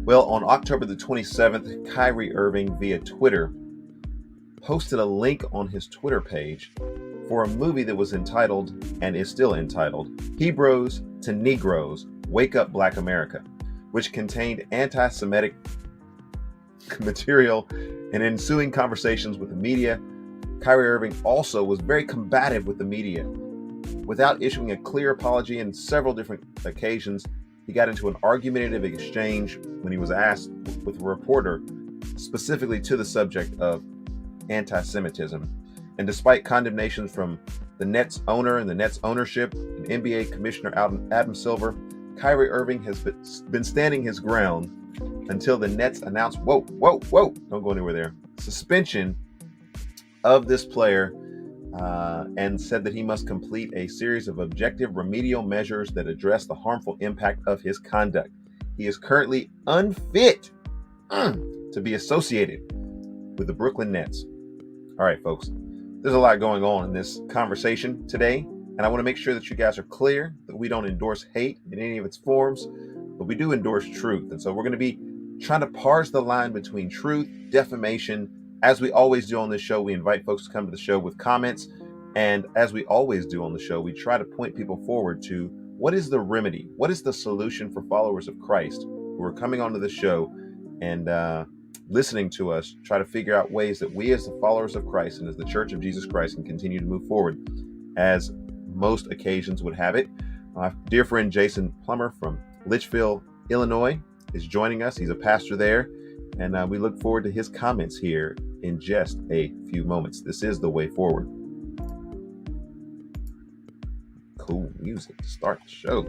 Well, on October the 27th, Kyrie Irving via Twitter posted a link on his Twitter page for a movie that was entitled, and is still entitled, Hebrews to Negroes, Wake Up Black America, which contained anti-Semitic material and ensuing conversations with the media. Kyrie Irving also was very combative with the media. Without issuing a clear apology on several different occasions, he got into an argumentative exchange when he was asked with a reporter specifically to the subject of anti-Semitism. And despite condemnations from the Nets owner and the Nets ownership and NBA Commissioner Adam Silver, Kyrie Irving has been standing his ground until the Nets announced, whoa, don't go anywhere there, suspension of this player, and said that he must complete a series of objective remedial measures that address the harmful impact of his conduct. He is currently unfit to be associated with the Brooklyn Nets. All right, folks, there's a lot going on in this conversation today, and I want to make sure that you guys are clear that we don't endorse hate in any of its forms, but we do endorse truth. And so we're going to be trying to parse the line between truth, defamation. As we always do on this show, we invite folks to come to the show with comments. And as we always do on the show, we try to point people forward to what is the remedy? What is the solution for followers of Christ who are coming onto the show and listening to us, try to figure out ways that we as the followers of Christ and as the Church of Jesus Christ can continue to move forward as most occasions would have it. My dear friend Jason Plummer from Litchfield, Illinois is joining us. He's a pastor there, and we look forward to his comments here in just a few moments. This is The Way Forward. Cool music to start the show.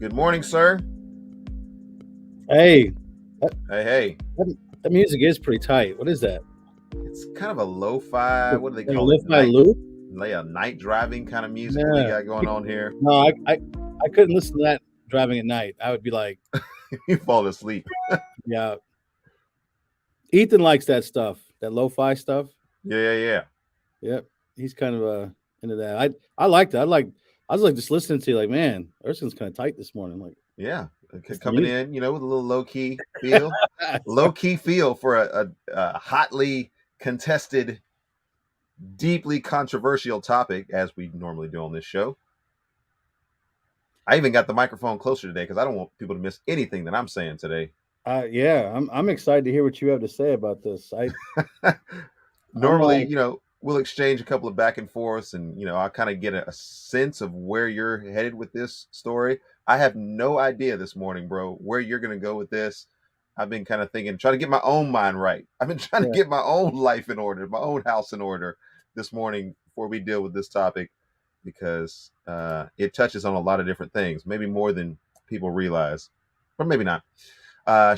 Good morning, sir. Hey. Hey. That music is pretty tight. What is that? It's kind of a lo-fi, what do they call it? Lo-fi loop? Night driving kind of music we got going on here. No, I couldn't listen to that driving at night. I would be like... You fall asleep. Yeah. Ethan likes that stuff, that lo-fi stuff. Yeah. Yep. He's kind of into that. I liked it. I was like just listening to you, like, man, Ursula's kind of tight this morning. Like, yeah, coming in, with a little low key feel, for a hotly contested, deeply controversial topic, as we normally do on this show. I even got the microphone closer today because I don't want people to miss anything that I'm saying today. Yeah, I'm excited to hear what you have to say about this. Normally, we'll exchange a couple of back and forths, and I'll kind of get a sense of where you're headed with this story. I have no idea this morning, bro, where you're going to go with this. I've been kind of trying to get my own mind right. I've been trying to get my own life in order, my own house in order this morning before we deal with this topic, because it touches on a lot of different things, maybe more than people realize, or maybe not.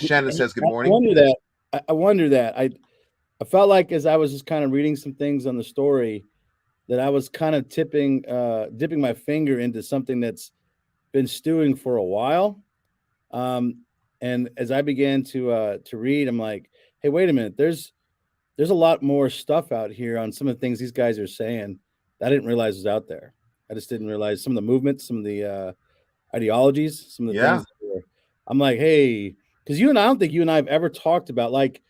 Shannon says, good morning. I wonder that. I felt like as I was just kind of reading some things on the story that I was kind of dipping my finger into something that's been stewing for a while. And as I began to read, I'm like, hey, wait a minute. There's a lot more stuff out here on some of the things these guys are saying that I didn't realize was out there. I just didn't realize some of the movements, some of the ideologies, some of the things. I'm like, hey, because I don't think you and I have ever talked about like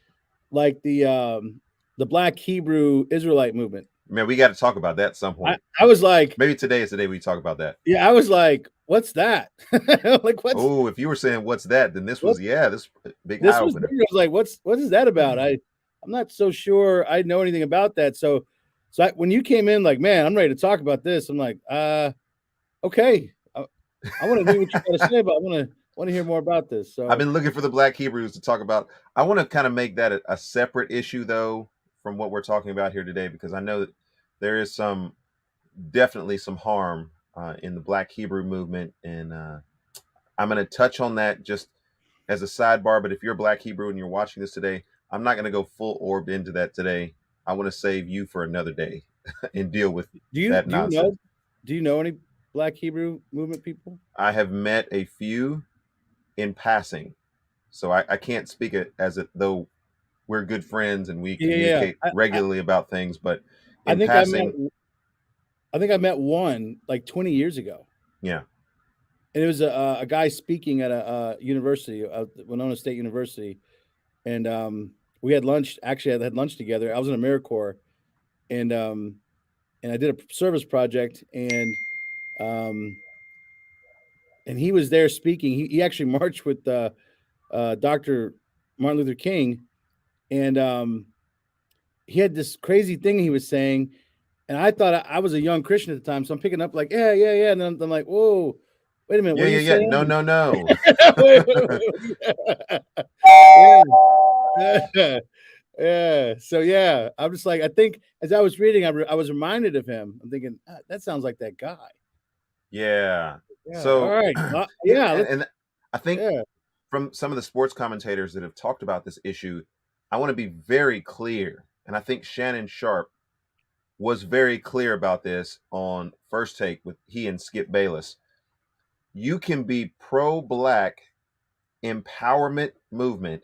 the Black Hebrew Israelite movement. Man, we got to talk about that at some point. I was like, maybe today is the day we talk about that. Yeah, I was like, what's that? Like, what's? Oh, if you were saying what's that, then this was this big eye opener. I was like, what is that about? I'm not so sure I know anything about that. So when you came in, like, man, I'm ready to talk about this. I'm like, okay, I want to hear what you got to say about. I want want to hear more about this. I've So been looking for the Black Hebrews to talk about. I want to kind of make that a separate issue, though, from what we're talking about here today, because I know that there is definitely some harm in the Black Hebrew movement, and I'm going to touch on that just as a sidebar. But if you're a Black Hebrew and you're watching this today, I'm not going to go full orb into that today. I want to save you for another day and deal with that do you nonsense. know any Black Hebrew movement people? I have met a few in passing, so I can't speak it as though we're good friends and we Yeah, communicate regularly about things. But I in think passing, I think I met one like 20 years ago. yeah, And it was a guy speaking at a university, Winona State University, and we had lunch. Actually, I had lunch together. I was in AmeriCorps, and I did a service project, um, and he was there speaking. He actually marched with Dr. Martin Luther King, and he had this crazy thing he was saying, and I thought I was a young Christian at the time, so I'm picking up like, yeah, yeah, yeah, and then I'm like, whoa, wait a minute, yeah, what are yeah, you yeah. No, saying? no, no. Yeah. Yeah. So yeah, I'm just like, I think as I was reading, I was reminded of him. I'm thinking that sounds like that guy. Yeah. Yeah. All So, right. here, Yeah. and I think Yeah. from some of the sports commentators that have talked about this issue, I want to be very clear. And I think Shannon Sharp was very clear about this on First Take with he and Skip Bayless. You can be pro-black empowerment movement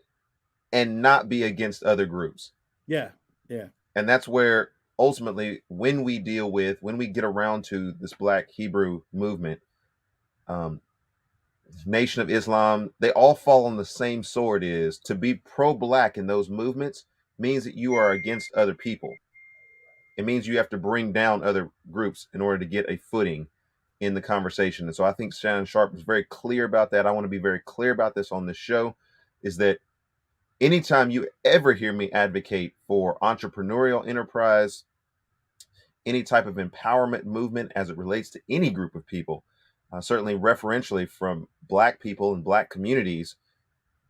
and not be against other groups. Yeah. Yeah. And that's where ultimately, when we get around to this Black Hebrew movement, um, Nation of Islam, they all fall on the same sword. Is to be pro-black in those movements means that you are against other people. It means you have to bring down other groups in order to get a footing in the conversation. And so I think Shannon Sharp was very clear about that. I want to be very clear about this on this show, is that anytime you ever hear me advocate for entrepreneurial enterprise, any type of empowerment movement as it relates to any group of people, certainly referentially from Black people and Black communities,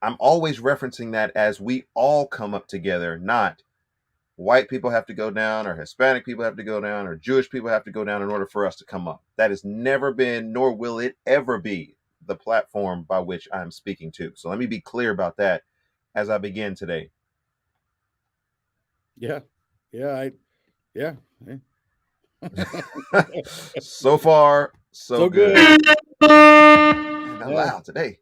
I'm always referencing that as we all come up together, not white people have to go down or Hispanic people have to go down or Jewish people have to go down in order for us to come up. That has never been, nor will it ever be, the platform by which I'm speaking to. So let me be clear about that as I begin today. Yeah. Yeah. Yeah. So far, so good. Not Yeah. loud today.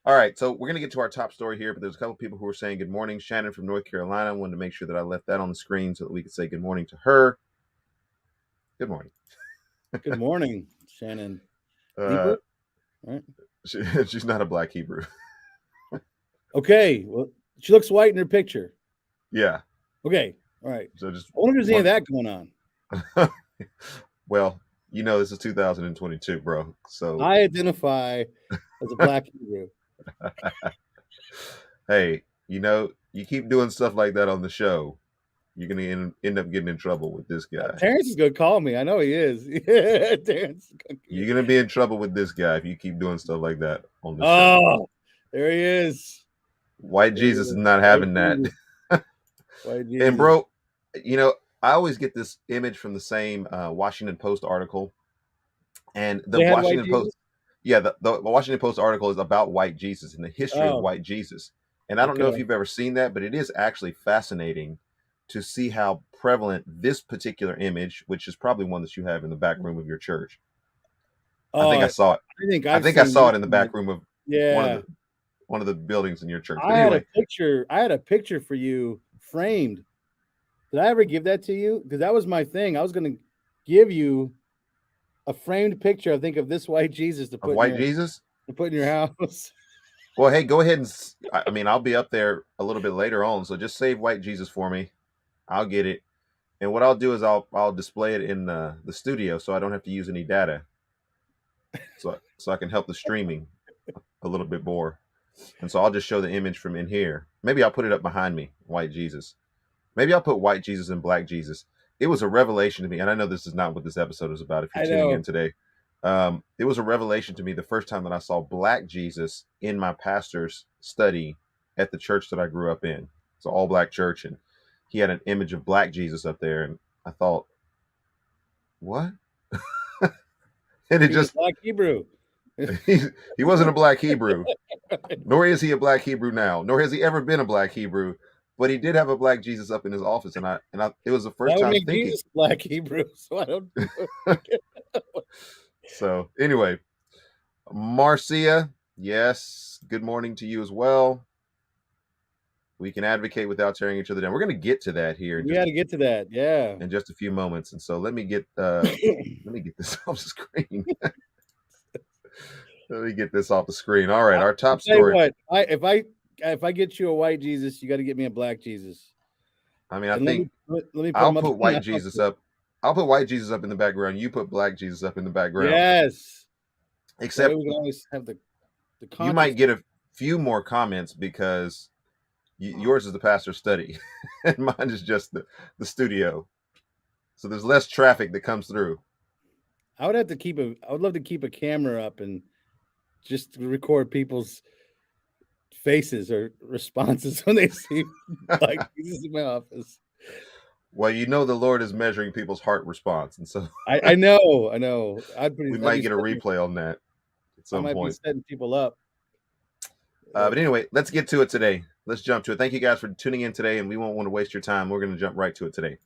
All right, so we're going to get to our top story here, but there's a couple people who are saying good morning. Shannon from North Carolina. I wanted to make sure that I left that on the screen so that we could say good morning to her. Good morning. Good morning, Shannon. Uh, Right. she's not a Black Hebrew. Okay. Well, she looks white in her picture. Yeah. Okay. All right. So just I wonder if there's any of that going on. Well, this is 2022, bro. So I identify as a Black Hebrew. Hey, you keep doing stuff like that on the show, you're gonna end up getting in trouble with this guy. Terrence is gonna call me. I know he is. Terrence. You're gonna be in trouble with this guy if you keep doing stuff like that on the show. Oh, there he is. White Jesus is not having that. White Jesus. And bro, I always get this image from the same Washington Post article, and the Washington Post. Yeah, the Washington Post article is about white Jesus and the history of white Jesus. And I don't know if you've ever seen that, but it is actually fascinating to see how prevalent this particular image, which is probably one that you have in the back room of your church. I think I saw it. I think I saw it in the back room of one of the buildings in your church. But anyway, I had a picture for you framed. Did I ever give that to you? Because that was my thing. I was going to give you a framed picture, I think, of this white Jesus to put in your house. Well, hey, go ahead and I'll be up there a little bit later on, so just save white Jesus for me. I'll get it, and what I'll do is I'll display it in the studio, so I don't have to use any data, so I can help the streaming a little bit more, and so I'll just show the image from in here. Maybe I'll put it up behind me, white Jesus. Maybe I'll put white Jesus and black Jesus. It was a revelation to me, and I know this is not what this episode is about. If you're tuning in today, It was a revelation to me the first time that I saw Black Jesus in my pastor's study at the church that I grew up in. It's an all Black church, and he had an image of Black Jesus up there, and I thought, what? And it He was a just Black Hebrew. he wasn't a Black Hebrew, nor is he a Black Hebrew now, nor has he ever been a Black Hebrew. But he did have a Black Jesus up in his office, and I it was the first That would time make thinking. Jesus Black Hebrew. So I don't. So anyway, Marcia, yes, good morning to you as well. We can advocate without tearing each other down. We're going to get to that here We got to get to that. Yeah. in just a few moments. And so let me get this off the screen. Let me get this off the screen. All right, our top story. What, if I get you a white Jesus, you got to get me a Black Jesus. I mean, I think let me I'll put white Jesus up. I'll put white Jesus up in the background. You put Black Jesus up in the background. Yes. Except we can always have the you might get a few more comments because yours is the pastor's study, and mine is just the studio. So there's less traffic that comes through. I would love to keep a camera up and just record people's faces or responses when they see Black Jesus in my office. Well, you know the Lord is measuring people's heart response, and so I know. We might get a replay on that at some point. I might be setting people up. But anyway, let's get to it today. Let's jump to it. Thank you guys for tuning in today, and we won't want to waste your time. We're going to jump right to it today.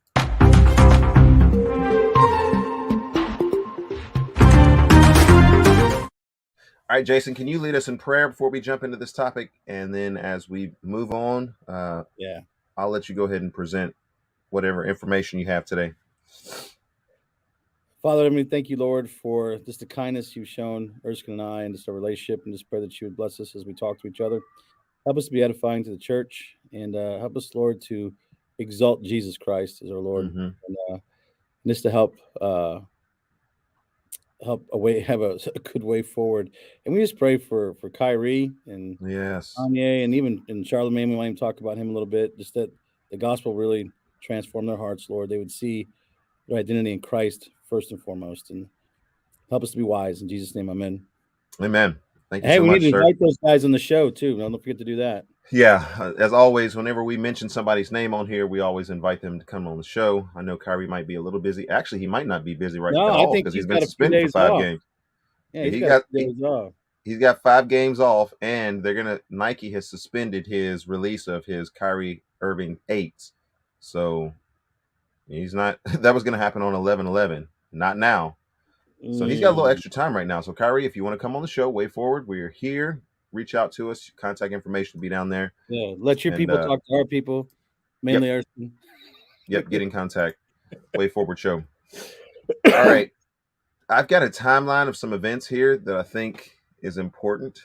All right, Jason, can you lead us in prayer before we jump into this topic? And then as we move on, I'll let you go ahead and present whatever information you have today. Father, thank you, Lord, for just the kindness you've shown Erskine and I, and just our relationship, and just pray that you would bless us as we talk to each other. Help us to be edifying to the church, and help us, Lord, to exalt Jesus Christ as our Lord, and just to help have a good way forward. And we just pray for Kyrie and Kanye, and even in Charlemagne. We might even talk about him a little bit. Just that the gospel really transform their hearts, Lord. They would see their identity in Christ first and foremost, and help us to be wise. In Jesus' name, amen. Amen. Thank you so much, sir. Hey, we need to invite those guys on the show too. Don't forget to do that. Yeah, as always, whenever we mention somebody's name on here, we always invite them to come on the show. I know Kyrie might be a little busy. Actually, he might not be busy at all because he's been suspended for 5 games. Yeah, he got days off. He's got 5 games off, and Nike has suspended his release of his Kyrie Irving 8s. So he's not. That was going to happen on 11/11. Not now. So he's got a little extra time right now. So Kyrie, if you want to come on the show, way forward. We're here. Reach out to us. Contact information will be down there. Yeah, let your people talk to our people, mainly ours. Yep, get in contact. Way forward show. All right. I've got a timeline of some events here that I think is important.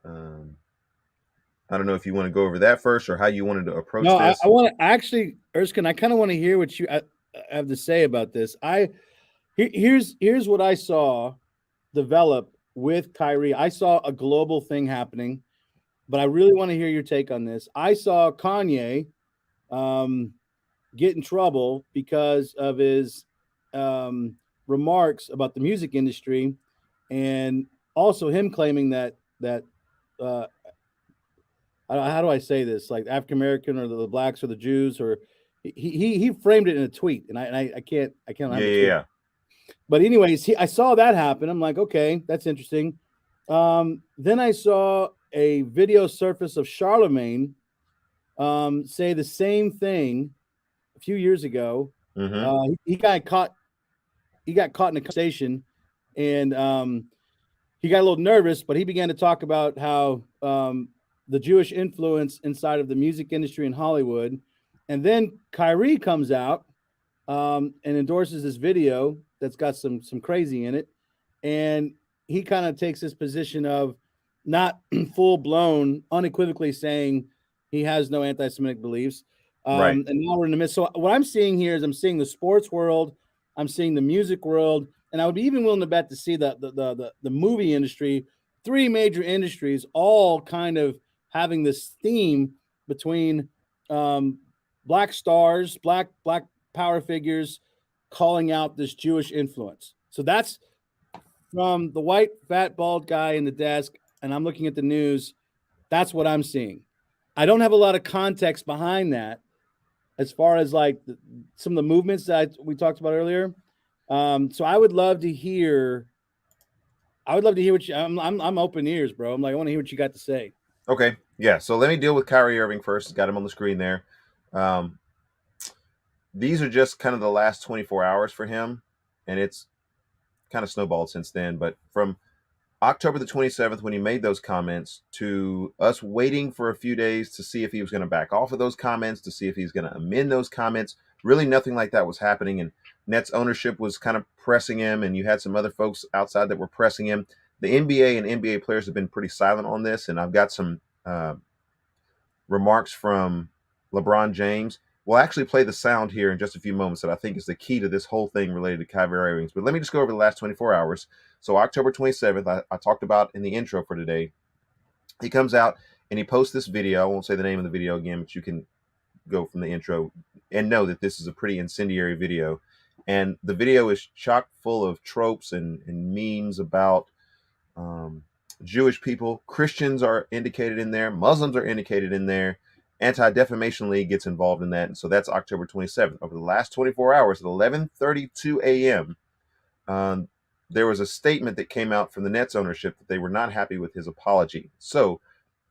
I don't know if you want to go over that first or how you wanted to approach this. I want to actually, Erskine, I kind of want to hear what you have to say about this. Here's what I saw develop with Kyrie. I saw a global thing happening, but I really want to hear your take on this. I saw Kanye get in trouble because of his remarks about the music industry, and also him claiming that how do I say this? Like African American or the blacks or the Jews, or he framed it in a tweet, and I can't. Yeah. But anyways, I saw that happen. I'm like, okay, that's interesting. Then I saw a video surface of Charlemagne say the same thing a few years ago. He got caught in a conversation, and he got a little nervous, but he began to talk about how the Jewish influence inside of the music industry in Hollywood. And then Kyrie comes out and endorses this video that's got some crazy in it. And he kind of takes this position of not full blown, unequivocally saying he has no anti-Semitic beliefs. Right. And now we're in the midst. So what I'm seeing here is I'm seeing the sports world, I'm seeing the music world, and I would be even willing to bet to see the movie industry, 3 major industries, all kind of having this theme between black stars, black power figures calling out this Jewish influence. So that's from the white, fat, bald guy in the desk, and I'm looking at the news, that's what I'm seeing. I don't have a lot of context behind that as far as like some of the movements that we talked about earlier. So I would love to hear. I would love to hear what you. I'm open ears, bro. I'm like, I want to hear what you got to say. Okay, yeah. So let me deal with Kyrie Irving first. Got him on the screen there. Um, these are just kind of the last 24 hours for him, and it's kind of snowballed since then. But from October the 27th, when he made those comments, to us waiting for a few days to see if he was going to back off of those comments, to see if he's going to amend those comments, really nothing like that was happening. And Nets ownership was kind of pressing him, and you had some other folks outside that were pressing him. The NBA and NBA players have been pretty silent on this, and I've got some remarks from LeBron James. We'll actually play the sound here in just a few moments that I think is the key to this whole thing related to Kyrie Irving. But let me just go over the last 24 hours. So October 27th, I talked about in the intro for today. He comes out and he posts this video. I won't say the name of the video again, but you can go from the intro and know that this is a pretty incendiary video. And the video is chock full of tropes and memes about Jewish people. Christians are indicated in there. Muslims are indicated in there. Anti-Defamation League gets involved in that. And so that's October 27th. Over the last 24 hours at 11:32 a.m., there was a statement that came out from the Nets ownership that they were not happy with his apology. So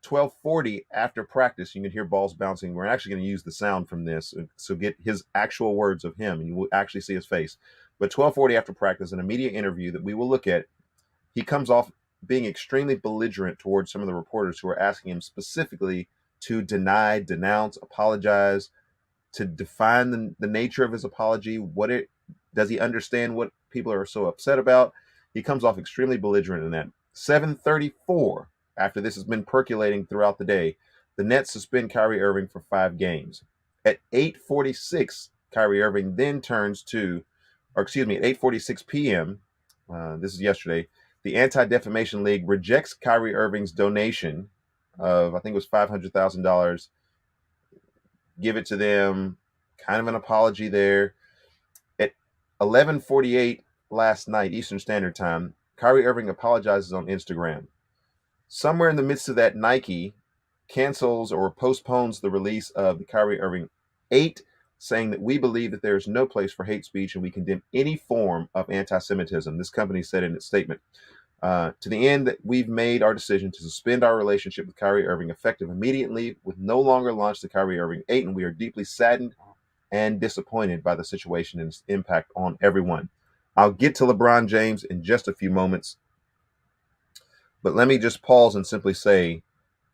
12:40 after practice, you can hear balls bouncing. We're actually going to use the sound from this. So get his actual words of him, and you will actually see his face. But 12:40 after practice, in a media interview that we will look at, he comes off being extremely belligerent towards some of the reporters who are asking him specifically to deny, denounce, apologize, to define the nature of his apology. Does he understand what people are so upset about? He comes off extremely belligerent in that. 7:34, after this has been percolating throughout the day, the Nets suspend Kyrie Irving for 5 games. At 8:46, Kyrie Irving then turns to, or excuse me, at 8:46 p.m., this is yesterday, the Anti-Defamation League rejects Kyrie Irving's donation of, I think it was $500,000. Give it to them, kind of an apology there. At 11:48 last night, Eastern Standard Time, Kyrie Irving apologizes on Instagram. Somewhere in the midst of that, Nike cancels or postpones the release of the Kyrie Irving 8, saying that we believe that there is no place for hate speech and we condemn any form of anti-Semitism. This company said in its statement, to the end that we've made our decision to suspend our relationship with Kyrie Irving effective immediately, with no longer launch the Kyrie Irving 8, and we are deeply saddened and disappointed by the situation and its impact on everyone. I'll get to LeBron James in just a few moments, but let me just pause and simply say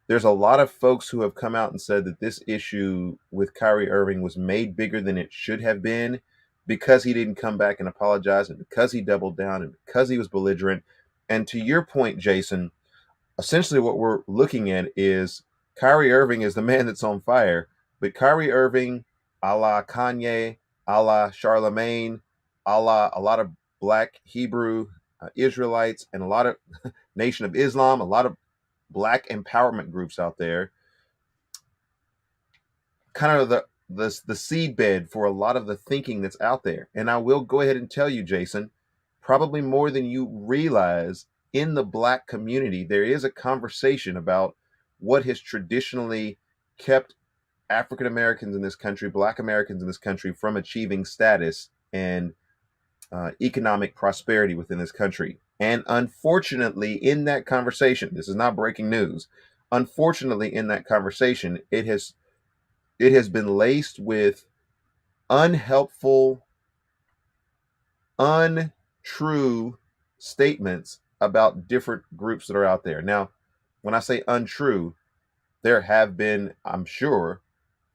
there's a lot of folks who have come out and said that this issue with Kyrie Irving was made bigger than it should have been because he didn't come back and apologize, and because he doubled down, and because he was belligerent. And to your point, Jason, essentially what we're looking at is Kyrie Irving is the man that's on fire, but Kyrie Irving, a la Kanye, a la Charlemagne, a la a lot of black Hebrew Israelites, and a lot of Nation of Islam, a lot of black empowerment groups out there, kind of the seedbed for a lot of the thinking that's out there. And I will go ahead and tell you, Jason, probably more than you realize, in the black community, there is a conversation about what has traditionally kept African Americans in this country, black Americans in this country, from achieving status and economic prosperity within this country. And unfortunately, in that conversation, this is not breaking news. Unfortunately, in that conversation, it has been laced with unhelpful, untrue statements about different groups that are out there. Now, when I say untrue, there have been, I'm sure,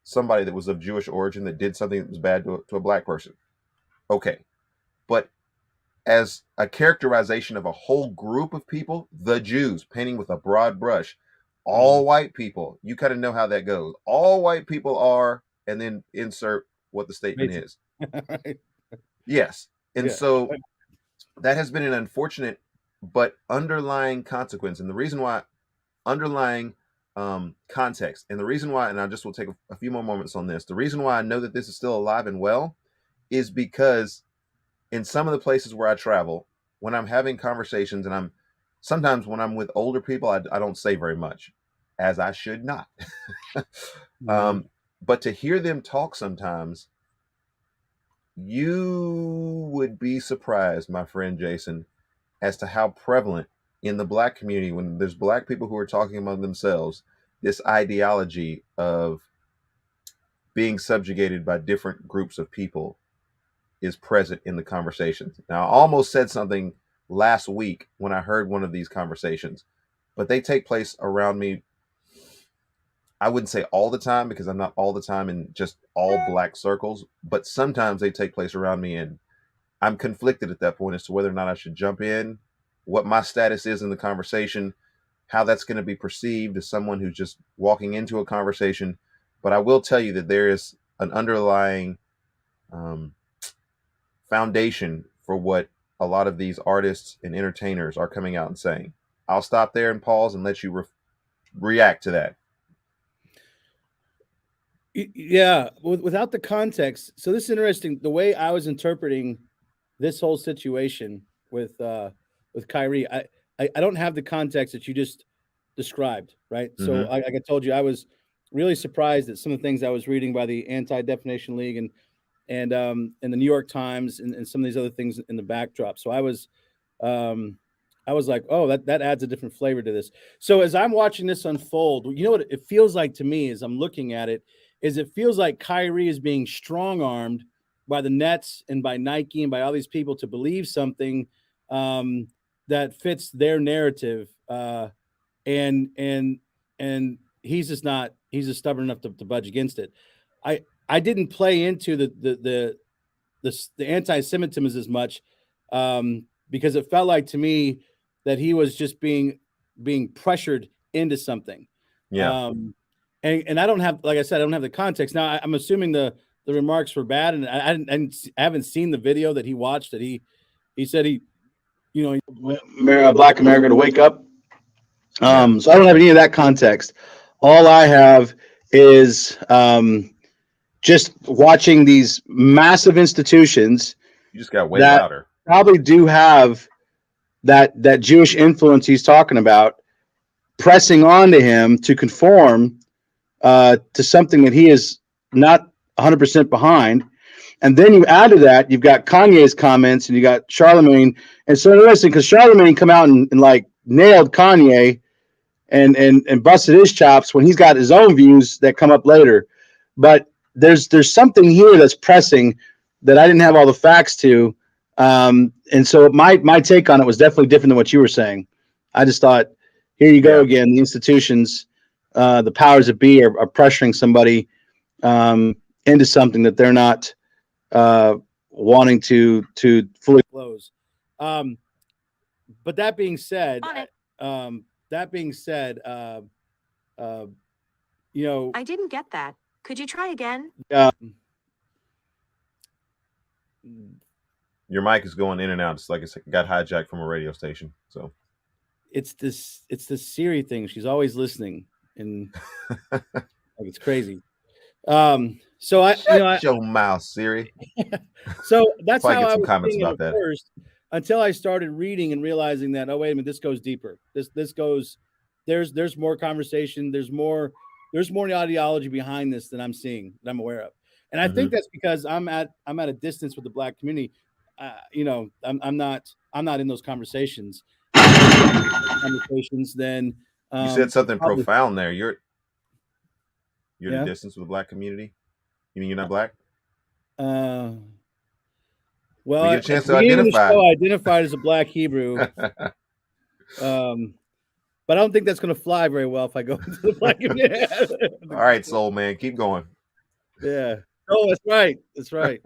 somebody that was of Jewish origin that did something that was bad to a black person. Okay. But as a characterization of a whole group of people, the Jews, painting with a broad brush, all white people, you kind of know how that goes. All white people are, and then insert what the statement is. Yes. And so that has been an unfortunate but underlying consequence. And the reason why, underlying context, and the reason why, and I just will take a few more moments on this, the reason why I know that this is still alive and well is because in some of the places where I travel, when I'm having conversations, and sometimes when I'm with older people, I don't say very much, as I should not. Right. But to hear them talk sometimes, you would be surprised, my friend Jason, as to how prevalent in the black community, when there's black people who are talking among themselves, this ideology of being subjugated by different groups of people is present in the conversations. Now, I almost said something last week when I heard one of these conversations, but they take place around me. I wouldn't say all the time, because I'm not all the time in just all black circles, but sometimes they take place around me, and I'm conflicted at that point as to whether or not I should jump in, what my status is in the conversation, how that's going to be perceived as someone who's just walking into a conversation. But I will tell you that there is an underlying um, foundation for what a lot of these artists and entertainers are coming out and saying. I'll stop there and pause and let you react to that. Yeah, without the context. So this is interesting. The way I was interpreting this whole situation with Kyrie, I don't have the context that you just described, right? So Mm-hmm. like I told you, I was really surprised at some of the things I was reading by the Anti-Defamation League and the New York Times and some of these other things in the backdrop. So I was like, oh, that adds a different flavor to this. So as I'm watching this unfold, you know what it feels like to me as I'm looking at it is it feels like Kyrie is being strong armed by the Nets and by Nike and by all these people to believe something that fits their narrative. And he's just not, he's just stubborn enough to budge against it. I didn't play into the anti-Semitism as much because it felt like to me that he was just being pressured into something. Yeah. And I don't have, like I said, I don't have the context. Now I'm assuming the remarks were bad, and I haven't seen the video that he watched. That he said he, you know, Black America to wake up. Yeah. So I don't have any of that context. All I have is just watching these massive institutions You just got way that louder. probably do have that Jewish influence he's talking about pressing on to him to conform to something that he is not 100% behind. And then you add to that, you've got Kanye's comments and you got Charlemagne. And so interesting because Charlemagne come out and like nailed Kanye and busted his chops when he's got his own views that come up later. But there's something here that's pressing that I didn't have all the facts to. And so my take on it was definitely different than what you were saying. I just thought, here you go again. The institutions, the powers that be are pressuring somebody into something that they're not wanting to fully close. But that being said, you know, I didn't get that. Could you try again? Your mic is going in and out. It's like it got hijacked from a radio station. So it's this Siri thing. She's always listening, and like it's crazy. So shut your mouth, Siri. So that's how get I some was comments thinking about at that first, until I started reading and realizing that, oh, wait a minute, this goes deeper. This goes. There's more conversation. There's more ideology behind this than I'm seeing, that I'm aware of. And I think that's because I'm at a distance with the Black community. You know, I'm not in those conversations. Then you said something probably, profound there. You're Yeah. the distance with the Black community. You mean you're not Black? Well, We get a chance to at the beginning of the identify. show, I identified as a Black Hebrew. But I don't think that's going to fly very well if I go into the Black community. All right, soul man, keep going. Yeah. Oh, that's right. That's right.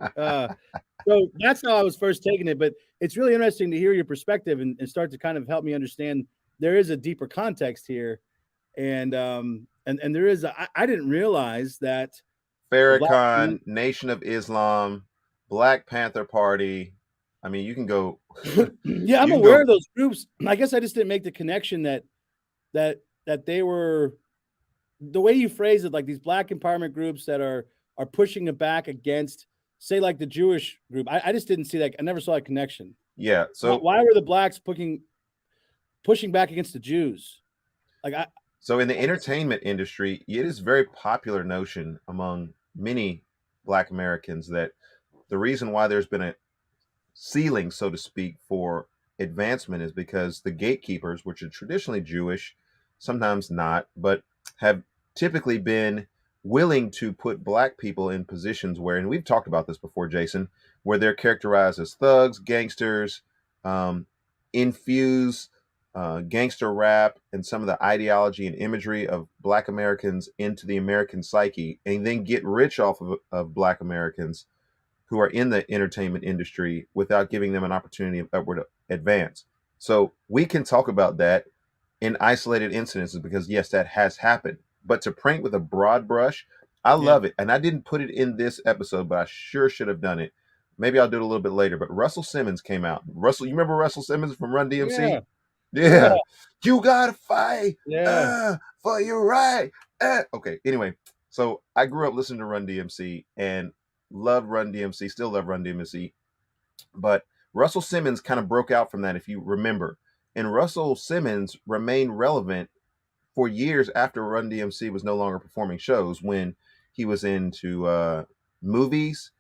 So that's how I was first taking it. But it's really interesting to hear your perspective and start to kind of help me understand there is a deeper context here. And there is I didn't realize that Farrakhan, Nation of Islam, Black Panther Party. I mean, you can go. Yeah, I'm aware of those groups. I guess I just didn't make the connection that they were, the way you phrase it, like these Black empowerment groups that are pushing it back against, say, like the Jewish group. I just didn't see that. I never saw that connection. Yeah. So Why were the blacks pushing back against the Jews? Like so in the entertainment industry, it is a very popular notion among many Black Americans that the reason why there's been a ceiling, so to speak, for advancement is because the gatekeepers, which are traditionally Jewish, sometimes not, but have typically been willing to put Black people in positions where, and we've talked about this before, Jason, where they're characterized as thugs, gangsters, um, infuse gangster rap and some of the ideology and imagery of Black Americans into the American psyche, and then get rich off of Black Americans who are in the entertainment industry without giving them an opportunity of upward advance. So we can talk about that in isolated incidences because yes, that has happened. But to paint with a broad brush, I yeah, love it. And I didn't put it in this episode, but I sure should have done it. Maybe I'll do it a little bit later. But Russell Simmons came out. Russell, you remember Russell Simmons from Run yeah, DMC? yeah, Yeah. You gotta fight yeah. for your right. Okay. Anyway, so I grew up listening to Run DMC and loved Run DMC, still love Run DMC. But Russell Simmons kind of broke out from that, if you remember. And Russell Simmons remained relevant for years after Run DMC was no longer performing shows when he was into movies.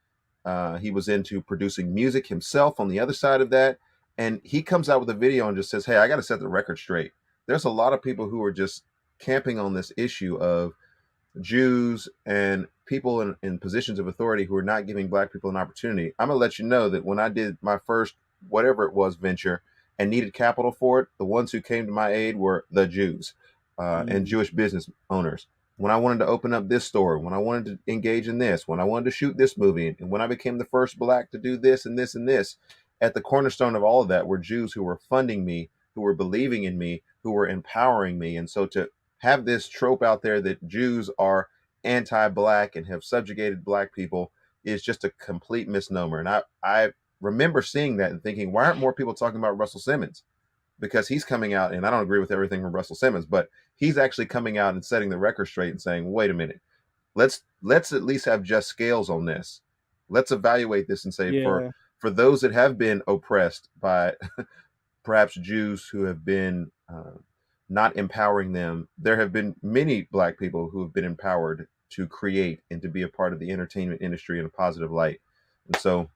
He was into producing music himself on the other side of that. And he comes out with a video and just says, hey, I got to set the record straight. There's a lot of people who are just camping on this issue of Jews and people in positions of authority who are not giving Black people an opportunity. I'm going to let you know that when I did my first, whatever it was, venture and needed capital for it, the ones who came to my aid were the Jews and Jewish business owners. When I wanted to open up this store, when I wanted to engage in this, when I wanted to shoot this movie, and when I became the first Black to do this and this and this, at the cornerstone of all of that were Jews who were funding me, who were believing in me, who were empowering me. And so to have this trope out there that Jews are anti-Black and have subjugated Black people is just a complete misnomer. And I remember seeing that and thinking, why aren't more people talking about Russell Simmons? Because he's coming out, and I don't agree with everything from Russell Simmons, but he's actually coming out and setting the record straight and saying, wait a minute, let's at least have just scales on this. Let's evaluate this and say, Yeah. for those that have been oppressed by perhaps Jews who have been not empowering them, there have been many Black people who have been empowered to create and to be a part of the entertainment industry in a positive light. And so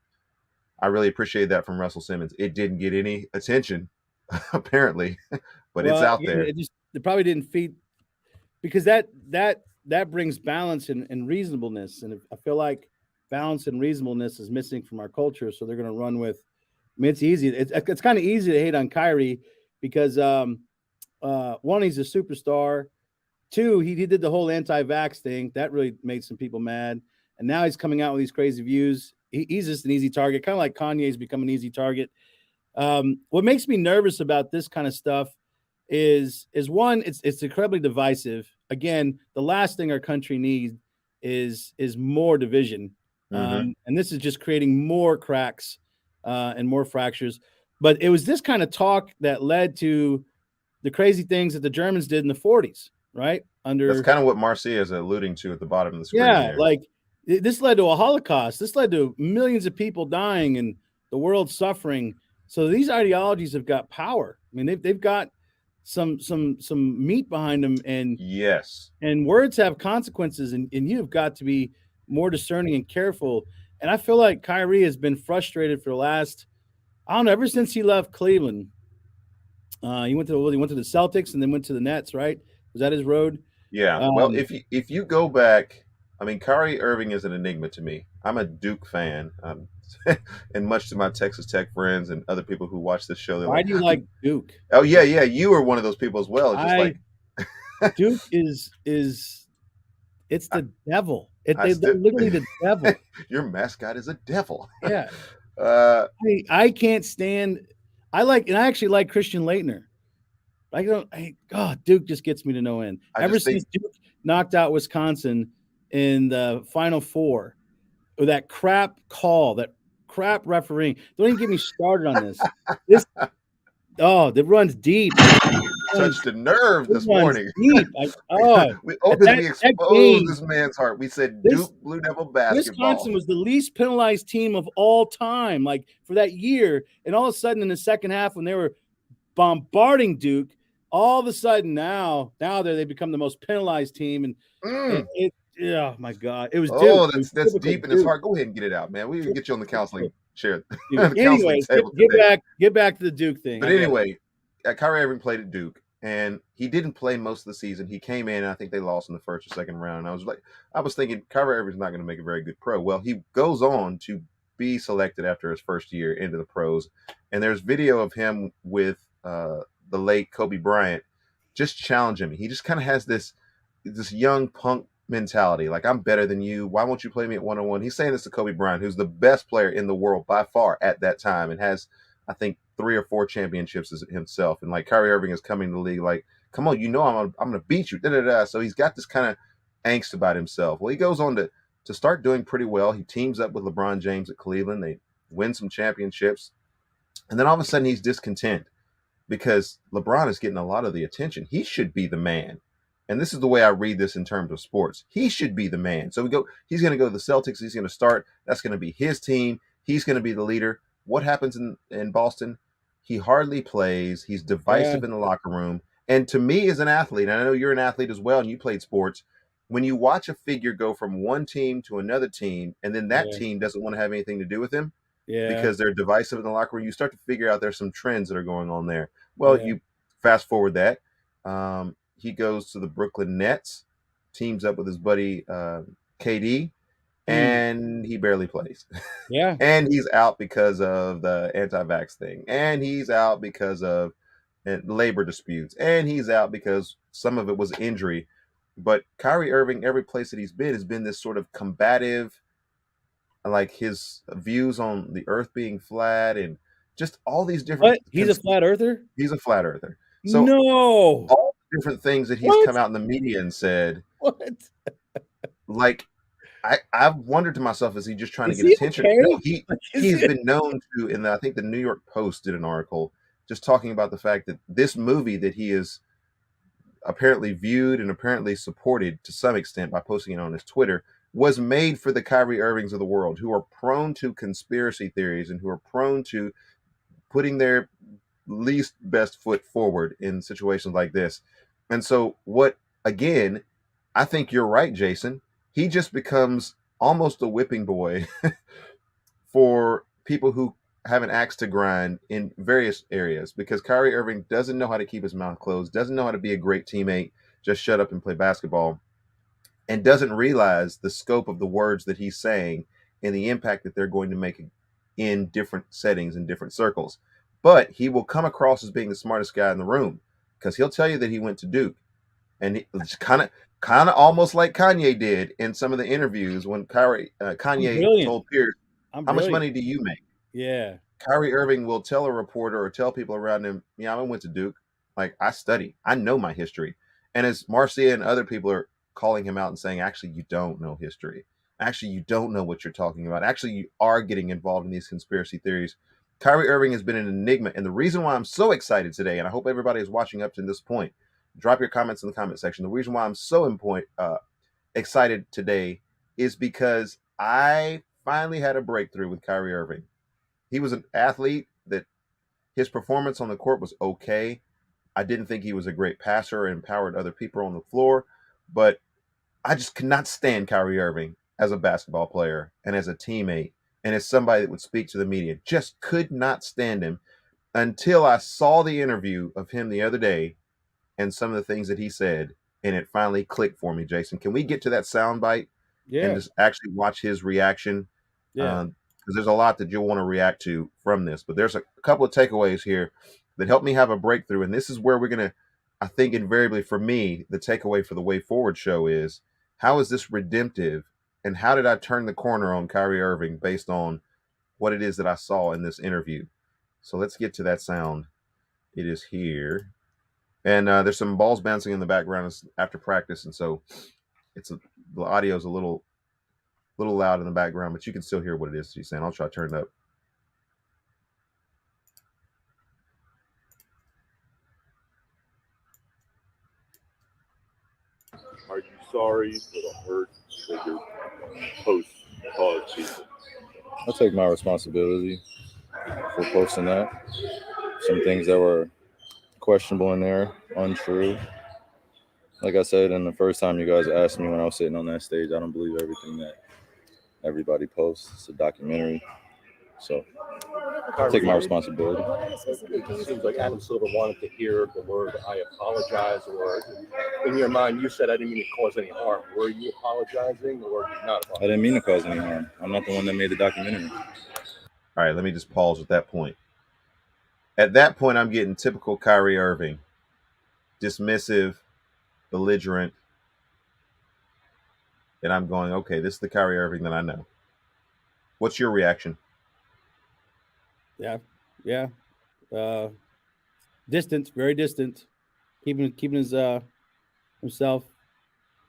I really appreciate that from Russell Simmons. It didn't get any attention, apparently, but it's out there. It probably didn't feed because that brings balance and reasonableness, and I feel like balance and reasonableness is missing from our culture. So they're going to run with. I mean, it's easy. It's kind of easy to hate on Kyrie because one, he's a superstar. Two, he did the whole anti-vax thing that really made some people mad, and now he's coming out with these crazy views. He's just an easy target, kind of like Kanye's become an easy target. What makes me nervous about this kind of stuff is one, it's incredibly divisive. Again, the last thing our country needs is more division, and this is just creating more cracks and more fractures. But it was this kind of talk that led to the crazy things that the Germans did in the 40s, right? That's kind of what Marcia is alluding to at the bottom of the screen. Yeah, like this led to a Holocaust. This led to millions of people dying and the world suffering. So these ideologies have got power. I mean, they've got some meat behind them, and yes, and words have consequences, and you've got to be more discerning and careful. And I feel like Kyrie has been frustrated for the last, I don't know, ever since he left Cleveland. He went to the Celtics and then went to the Nets, right? Was that his road? Yeah. Well, if you go back, I mean, Kyrie Irving is an enigma to me. I'm a Duke fan, and much to my Texas Tech friends and other people who watch this show, Why do you like Duke? Oh yeah, you were one of those people as well. Duke is it's the devil. They're literally the devil. Your mascot is a devil. Yeah. I can't stand. I actually like Christian Laettner. Duke just gets me to no end. Since Duke knocked out Wisconsin in the Final Four, with that crap call, that crap refereeing. Don't even get me started on this. That runs deep. touched a nerve This this one's morning. deep. We That exposed game. this man's heart. We said This Duke Blue Devil basketball. Wisconsin was the least penalized team of all time, like for that year. And all of a sudden, in the second half, when they were bombarding Duke, all of a sudden now they become the most penalized team. And oh my God, it was Duke. Oh, that's deep in his heart. Go ahead and get it out, man. We can get you on the counseling chair, the counseling Anyways, table today. get back to the Duke thing. But anyway, Kyrie Irving played at Duke, and he didn't play most of the season. He came in, and I think they lost in the first or second round. And I was thinking Kyrie Irving's not going to make a very good pro. Well, he goes on to be selected after his first year into the pros, and there's video of him with the late Kobe Bryant just challenging him. He just kind of has this young punk mentality, like, I'm better than you. Why won't you play me at 1-on-1? He's saying this to Kobe Bryant, who's the best player in the world by far at that time, and has, I think, 3 or 4 championships himself. And like Kyrie Irving is coming to the league, like, come on, I'm going to beat you. So he's got this kind of angst about himself. Well, he goes on to start doing pretty well. He teams up with LeBron James at Cleveland. They win some championships, and then all of a sudden he's discontent because LeBron is getting a lot of the attention. He should be the man. And this is the way I read this in terms of sports. He should be the man. So he's going to go to the Celtics. He's going to start. That's going to be his team. He's going to be the leader. What happens in Boston? He hardly plays. He's divisive in the locker room. And to me, as an athlete, and I know you're an athlete as well, and you played sports, when you watch a figure go from one team to another team, and then that team doesn't want to have anything to do with him because they're divisive in the locker room, you start to figure out there's some trends that are going on there. Well, you fast forward that. He goes to the Brooklyn Nets, teams up with his buddy KD, and he barely plays. Yeah. And he's out because of the anti-vax thing. And he's out because of labor disputes. And he's out because some of it was injury. But Kyrie Irving, every place that he's been, has been this sort of combative, like his views on the earth being flat and just all these different... What? He's a flat earther? He's a flat earther. So no. All different things that he's come out in the media and said. What? Like, I've wondered to myself, is he just trying to get attention? Okay? No, he's been known to, and I think the New York Post did an article just talking about the fact that this movie that he is apparently viewed and apparently supported to some extent by posting it on his Twitter was made for the Kyrie Irvings of the world, who are prone to conspiracy theories and who are prone to putting their least best foot forward in situations like this. And so again, I think you're right, Jason. He just becomes almost a whipping boy for people who have an axe to grind in various areas, because Kyrie Irving doesn't know how to keep his mouth closed, doesn't know how to be a great teammate, just shut up and play basketball, and doesn't realize the scope of the words that he's saying and the impact that they're going to make in different settings and different circles. But he will come across as being the smartest guy in the room, because he'll tell you that he went to Duke, and it's kind of almost like Kanye did in some of the interviews when Kanye told Pierce, "How much money do you make?" Yeah. Kyrie Irving will tell a reporter or tell people around him, "Yeah, I went to Duke. Like, I study. I know my history." And as Marcia and other people are calling him out and saying, "Actually, you don't know history. Actually, you don't know what you're talking about. Actually, you are getting involved in these conspiracy theories." Kyrie Irving has been an enigma. And the reason why I'm so excited today, and I hope everybody is watching up to this point, drop your comments in the comment section. The reason why I'm so excited today is because I finally had a breakthrough with Kyrie Irving. He was an athlete that his performance on the court was okay. I didn't think he was a great passer and empowered other people on the floor, but I just could not stand Kyrie Irving as a basketball player and as a teammate and as somebody that would speak to the media. Just could not stand him until I saw the interview of him the other day and some of the things that he said, and it finally clicked for me. Jason, can we get to that soundbite and just actually watch his reaction? Yeah. Because there's a lot that you'll want to react to from this, but there's a couple of takeaways here that helped me have a breakthrough. And this is where we're going to, I think invariably for me, the takeaway for the Way Forward show is, how is this redemptive? And how did I turn the corner on Kyrie Irving based on what it is that I saw in this interview? So let's get to that sound. It is here. And there's some balls bouncing in the background after practice. And so the audio is a little loud in the background, but you can still hear what it is he's saying. I'll try to turn it up. Are you sorry for the hurt that your post caused people? I take my responsibility for posting that. Some things that were questionable in there, untrue. Like I said, and the first time you guys asked me when I was sitting on that stage, I don't believe everything that everybody posts. It's a documentary. So I take my responsibility. It seems like Adam Silver wanted to hear the word "I apologize," or in your mind, you said, "I didn't mean to cause any harm." Were you apologizing, or not? I didn't mean to cause any harm. I'm not the one that made the documentary. All right, let me just pause at that point. At that point, I'm getting typical Kyrie Irving, dismissive, belligerent, and I'm going, okay, this is the Kyrie Irving that I know. What's your reaction? Yeah. Distant, very distant, keeping his himself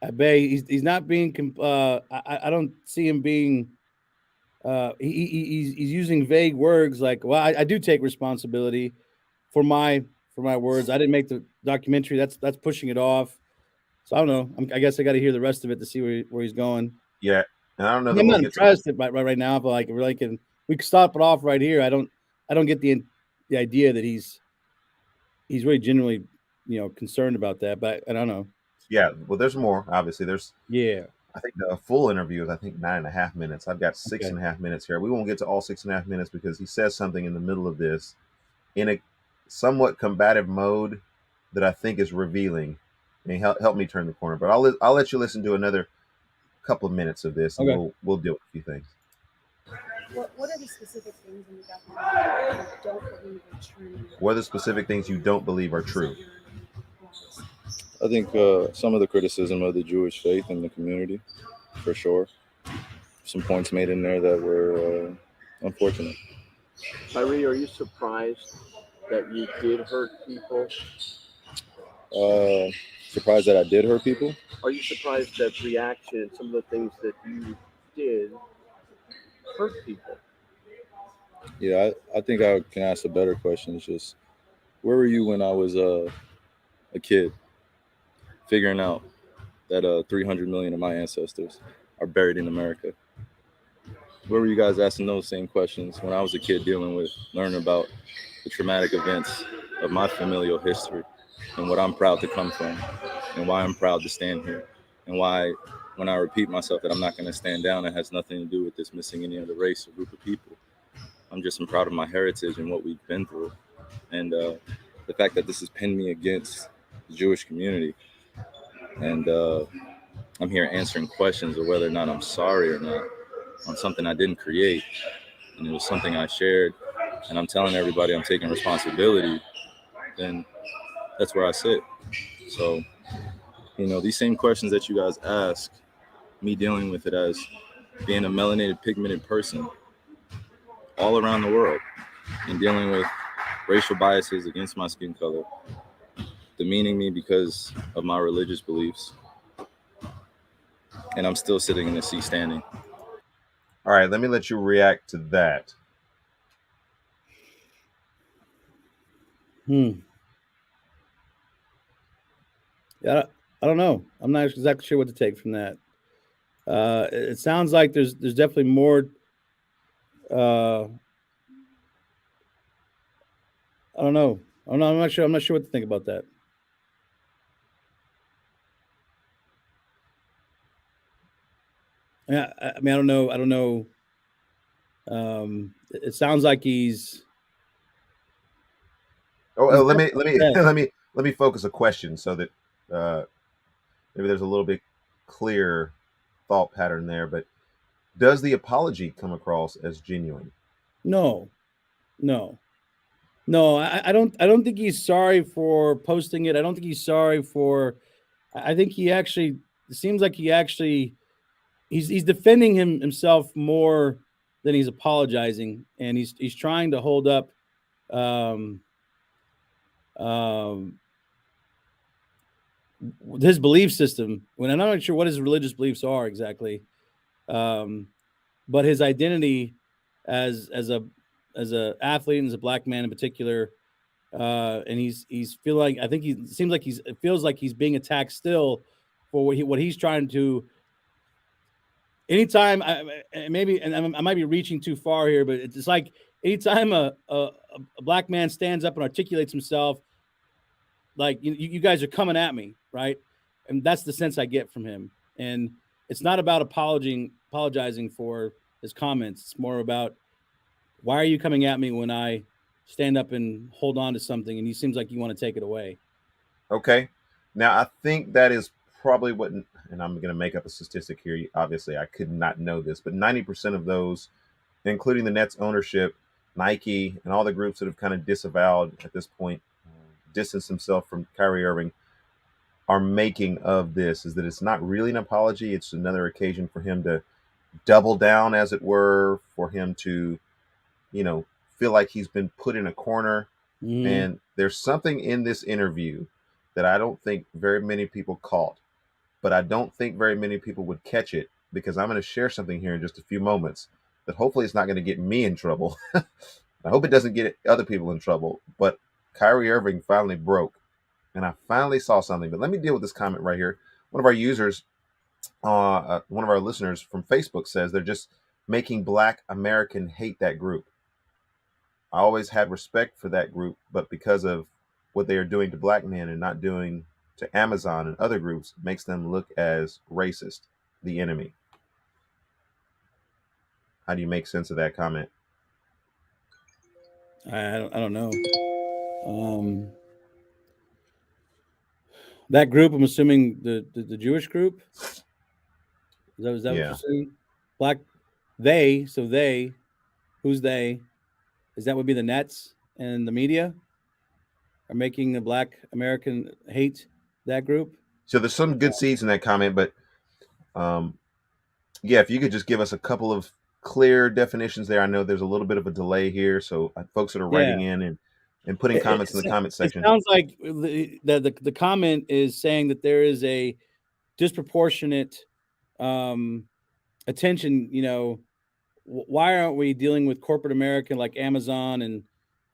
at bay. He's not being. I don't see him being. He's using vague words like, "Well, I do take responsibility for my words. I didn't make the documentary. That's pushing it off." So I don't know. I guess I got to hear the rest of it to see where he's going. Yeah, and I don't know. I'm not impressed right now, but like we can stop it off right here. I don't get the idea that he's really genuinely concerned about that. But I don't know. Yeah, well, there's more. Obviously, there's. Yeah. I think the full interview is 9.5 minutes. I've got 6.5 minutes here. We won't get to all 6.5 minutes because he says something in the middle of this in a somewhat combative mode that I think is revealing. And help me turn the corner. But I'll let you listen to another couple of minutes of this, and we'll deal with a few things. What are the specific things in the documentary you don't believe are true? What are the specific things you don't believe are true? I think some of the criticism of the Jewish faith in the community, for sure. Some points made in there that were unfortunate. Kyrie, are you surprised that you did hurt people? Surprised that I did hurt people? Are you surprised that reaction and some of the things that you did hurt people? Yeah, I think I can ask a better question. It's just, where were you when I was a kid, figuring out that 300 million of my ancestors are buried in America? Where were you guys asking those same questions when I was a kid learning about the traumatic events of my familial history and what I'm proud to come from and why I'm proud to stand here and why when I repeat myself that I'm not going to stand down, it has nothing to do with dismissing any other race or group of people. I'm just proud of my heritage and what we've been through. And the fact that this has pinned me against the Jewish community. And I'm here answering questions of whether or not I'm sorry or not on something I didn't create. And it was something I shared. And I'm telling everybody I'm taking responsibility. Then that's where I sit. So, these same questions that you guys ask, me dealing with it as being a melanated, pigmented person all around the world and dealing with racial biases against my skin color, demeaning me because of my religious beliefs. And I'm still sitting in the seat standing. All right, let me let you react to that. Yeah, I don't know. I'm not exactly sure what to take from that. It sounds like there's definitely more. I don't know. I'm not sure. I'm not sure what to think about that. Yeah, I mean, I don't know. It sounds like he's. Let me focus a question so that maybe there's a little bit clear thought pattern there. But does the apology come across as genuine? No. I don't think he's sorry for posting it. I don't think he's sorry for. I think he actually it seems like he's defending himself more than he's apologizing, and he's trying to hold up his belief system. When I'm not sure what his religious beliefs are exactly, but his identity as a athlete and as a black man in particular, and he's feeling. I think it feels like he's being attacked still for what he's trying to. Anytime, I might be reaching too far here, but it's like anytime a black man stands up and articulates himself, like you guys are coming at me, right? And that's the sense I get from him. And it's not about apologizing for his comments. It's more about, why are you coming at me when I stand up and hold on to something, and he seems like you want to take it away? Okay. Now, I think that is probably what, and I'm going to make up a statistic here. Obviously, I could not know this, but 90% of those, including the Nets ownership, Nike, and all the groups that have kind of disavowed at this point, distanced himself from Kyrie Irving, are making of this is that it's not really an apology. It's another occasion for him to double down, as it were, for him to, feel like he's been put in a corner. Mhm. And there's something in this interview that I don't think very many people caught, but I don't think very many people would catch it, because I'm going to share something here in just a few moments that hopefully it's not going to get me in trouble. I hope it doesn't get other people in trouble, but Kyrie Irving finally broke, and I finally saw something. But let me deal with this comment right here. One of our users, one of our listeners from Facebook says they're just making Black American hate that group. I always had respect for that group, but because of what they are doing to black men and not doing to Amazon and other groups, makes them look as racist, the enemy. How do you make sense of that comment? I don't know. That group, I'm assuming the Jewish group. Is that what Yeah. you're saying? Black, they. So they, who's they? Is that would be the Nets and the media are making the Black American hate that group? So there's some good seeds in that comment, but yeah, if you could just give us a couple of clear definitions there. I know there's a little bit of a delay here, so folks that are writing in and putting comments in the comment section. It sounds like the comment is saying that there is a disproportionate attention. Why aren't we dealing with corporate America like Amazon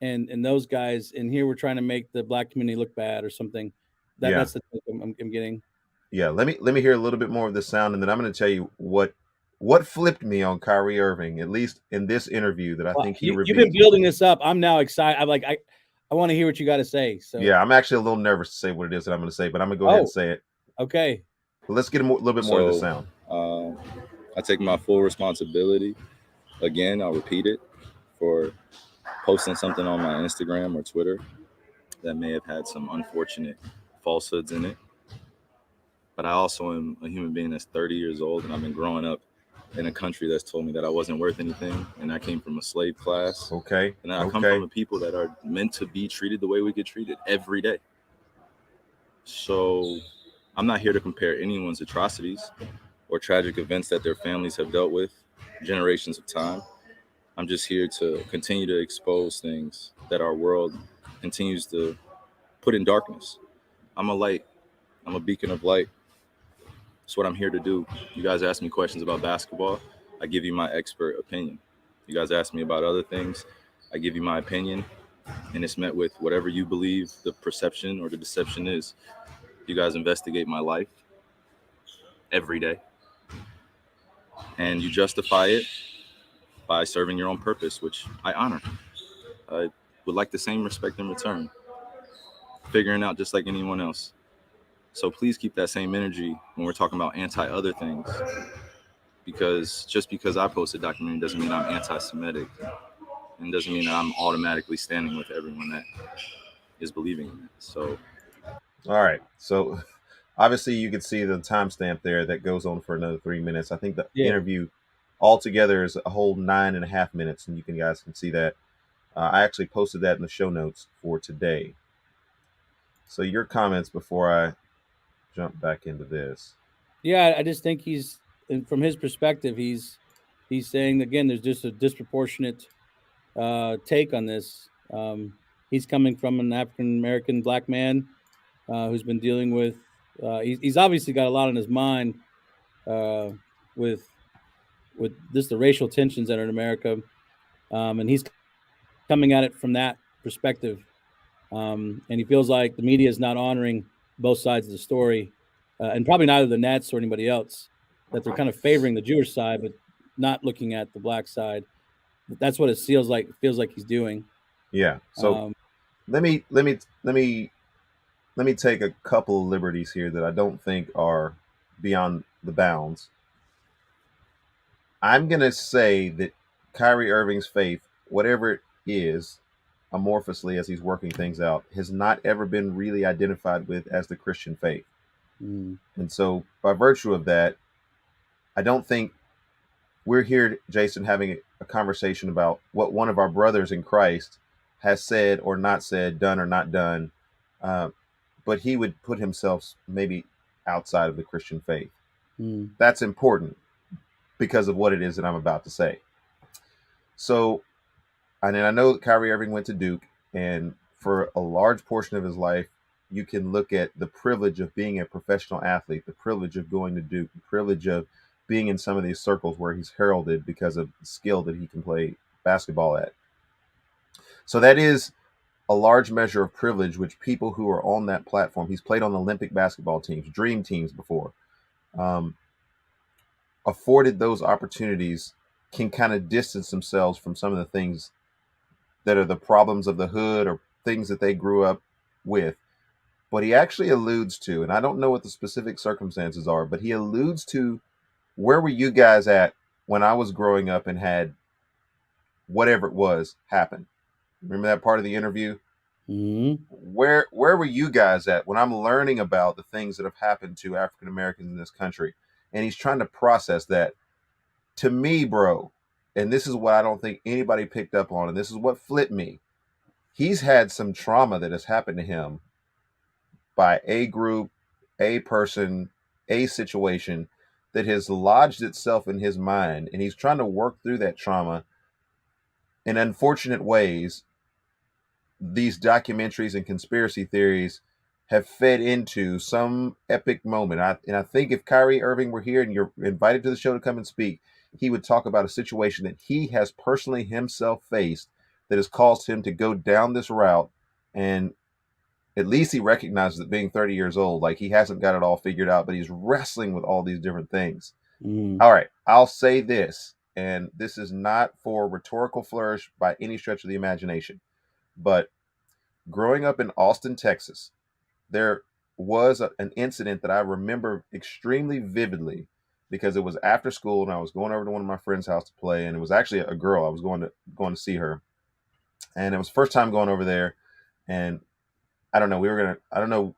and those guys? And here we're trying to make the black community look bad or something. That's the thing I'm getting. Yeah, let me hear a little bit more of the sound, and then I'm going to tell you what flipped me on Kyrie Irving, at least in this interview that I think he revealed. You've been building this up. I'm now excited. I'm like, I want to hear what you got to say. So yeah, I'm actually a little nervous to say what it is that I'm going to say, but I'm going to go ahead and say it. Okay. But let's get a little bit more of the sound. I take my full responsibility. Again, I'll repeat it, for posting something on my Instagram or Twitter that may have had some unfortunate falsehoods in it. But I also am a human being that's 30 years old, and I've been growing up in a country that's told me that I wasn't worth anything, and I came from a slave class. Okay. And I come from a people that are meant to be treated the way we get treated every day. So I'm not here to compare anyone's atrocities or tragic events that their families have dealt with generations of time. I'm just here to continue to expose things that our world continues to put in darkness. I'm a light. I'm a beacon of light. That's what I'm here to do. You guys ask me questions about basketball, I give you my expert opinion. You guys ask me about other things, I give you my opinion, and it's met with whatever you believe the perception or the deception is. You guys investigate my life every day, and you justify it by serving your own purpose, which I honor. I would like the same respect in return, figuring out just like anyone else. So please keep that same energy when we're talking about anti-other things, because just because I post a documentary doesn't mean I'm anti-Semitic, and doesn't mean that I'm automatically standing with everyone that is believing in it. So, all right. So obviously you can see the timestamp there that goes on for another 3 minutes. I think the interview altogether is a whole 9.5 minutes, and you guys can see that. I actually posted that in the show notes for today. So your comments before I jump back into this. Yeah, I just think from his perspective, he's saying, again, there's just a disproportionate take on this. He's coming from an African-American black man who's been dealing with, he's obviously got a lot on his mind with the racial tensions that are in America. And he's coming at it from that perspective. And he feels like the media is not honoring both sides of the story. and probably neither the Nats or anybody else, that they're kind of favoring the Jewish side, but not looking at the black side. That's what it feels like he's doing. Yeah. So Um, let me take a couple of liberties here that I don't think are beyond the bounds. I'm gonna say that Kyrie Irving's faith, whatever it is, amorphously as he's working things out, has not ever been really identified with as the Christian faith. mm, And so, by virtue of that, I don't think we're here, Jason, having a conversation about what one of our brothers in Christ has said or not said, done or not done. Uh, but he would put himself maybe outside of the Christian faith. mm, That's important because of what it is that I'm about to say. So, and I know that Kyrie Irving went to Duke, and for a large portion of his life, you can look at the privilege of being a professional athlete, the privilege of going to Duke, the privilege of being in some of these circles where he's heralded because of the skill that he can play basketball at. So that is a large measure of privilege, which people who are on that platform, he's played on Olympic basketball teams, dream teams before, um, afforded those opportunities, can kind of distance themselves from some of the things that are the problems of the hood or things that they grew up with. But he actually alludes to, and I don't know what the specific circumstances are, but he alludes to, where were you guys at when I was growing up and had whatever it was happen? Remember that part of the interview? mm, Where were you guys at when I'm learning about the things that have happened to African Americans in this country? And he's trying to process that. To me, bro, and this is what I don't think anybody picked up on, and this is what flipped me. He's had some trauma that has happened to him by a group, a person, a situation that has lodged itself in his mind, and he's trying to work through that trauma in unfortunate ways. These documentaries and conspiracy theories have fed into some epic moment. And I think if Kyrie Irving were here and you're invited to the show to come and speak, he would talk about a situation that he has personally himself faced that has caused him to go down this route. And at least he recognizes that being 30 years old, like, he hasn't got it all figured out, but he's wrestling with all these different things. mm, All right, I'll say this, and this is not for rhetorical flourish by any stretch of the imagination, but growing up in Austin, Texas, there was an incident that I remember extremely vividly because it was after school and I was going over to one of my friends' house to play, and it was actually a girl. I was going to see her, and it was the first time going over there, and I don't know.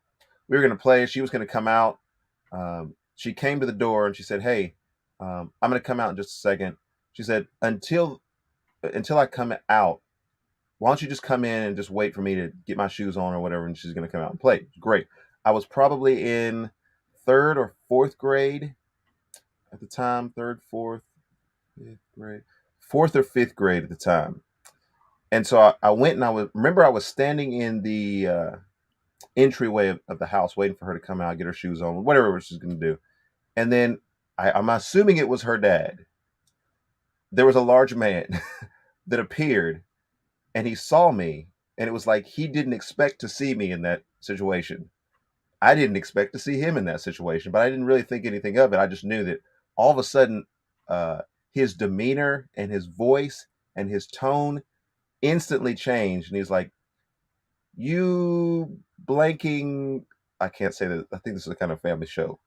We were gonna play. She was gonna come out. She came to the door and she said, "Hey, I'm gonna come out in just a second." She said, "Until I come out, why don't you just come in and just wait for me to get my shoes on or whatever?" And she's gonna come out and play. Great. I was probably in third or fourth grade at the time. Third, fourth, fifth grade, fourth or fifth grade at the time. And so I went and I was standing in the entryway of the house waiting for her to come out, get her shoes on, whatever she's going to do. And then I'm assuming it was her dad. There was a large man that appeared, and he saw me, and it was like he didn't expect to see me in that situation. I didn't expect to see him in that situation, but I didn't really think anything of it. I just knew that all of a sudden uh, his demeanor and his voice and his tone instantly changed. And he's like, "You blanking," I can't say that. I think this is a kind of family show.